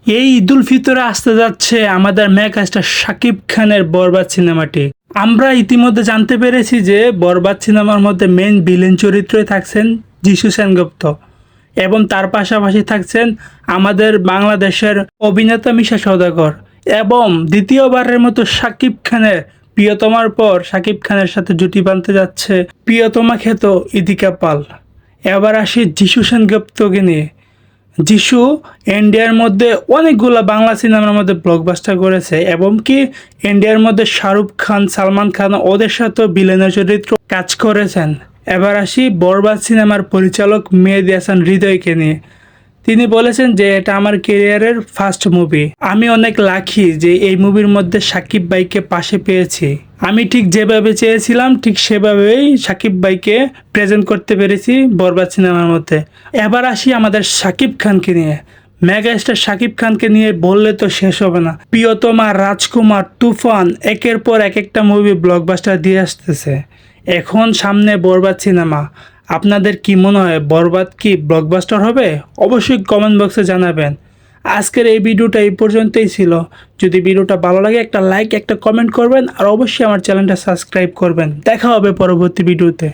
এই ঈদুল ফিতরে আসতে যাচ্ছে আমাদের মেগাস্টার শাকিব খানের বরবাদ সিনেমাটি। আমরা ইতিমধ্যে জানতে পেরেছি যে বরবাদ সিনেমার মধ্যে মেইন ভিলেন চরিত্রে থাকছেন যিশু সেনগুপ্ত এবং তার পাশাপাশি থাকছেন আমাদের বাংলাদেশের অভিনেতা মিশা সওদাগর এবং দ্বিতীয়বারের মতো শাকিব খানের প্রিয়তমার পর শাকিব খানের সাথে জুটি বাঁধতে যাচ্ছে প্রিয়তমা খ্যাত ইদিকা পাল। এবার আসি যিশু সেনগুপ্তকে নিয়ে। যিশু ইন্ডিয়ার মধ্যে অনেকগুলো বাংলা সিনেমার মধ্যে ব্লকবাস্টার করেছে এবং কি ইন্ডিয়ার মধ্যে শাহরুখ খান, সালমান খান ওদের সাথেও ভিলেনের চরিত্র কাজ করেছেন। এবার আসি বরবাদ সিনেমার পরিচালক মেহেদী হাসান হৃদয়কে নিয়ে। তিনি বলেছেন যে এটা আমার ক্যারিয়ারের ফার্স্ট মুভি। আমি অনেক লাকি যে এই মুভির মধ্যে সাকিব ভাইকে পাশে পেয়েছি। আমি ঠিক যেভাবে চেয়েছিলাম ঠিক সেভাবেই সাকিব ভাইকে প্রেজেন্ট করতে পেরেছি বরবাদ সিনেমার মধ্যে। এবার আসি আমাদের সাকিব খানকে নিয়ে। মেগাস্টার সাকিব খানকে নিয়ে বললে তো শেষ হবে না। প্রিয়তমা, রাজকুমার, তুফান একের পর এক একটা মুভি ব্লকবাস্টার দিয়ে আসতেছে। এখন সামনে বরবাদ সিনেমা। আপনাদের কি মনে হয় বরবাদ কি ব্লকবাস্টার হবে? অবশ্যই কমেন্ট বক্সে জানাবেন। আজকের এই ভিডিওটা এই পর্যন্তই ছিল। যদি ভিডিওটা ভালো লাগে একটা লাইক, একটা কমেন্ট করবেন আর অবশ্যই আমার চ্যানেলটা সাবস্ক্রাইব করবেন। দেখা হবে পরবর্তী ভিডিওতে।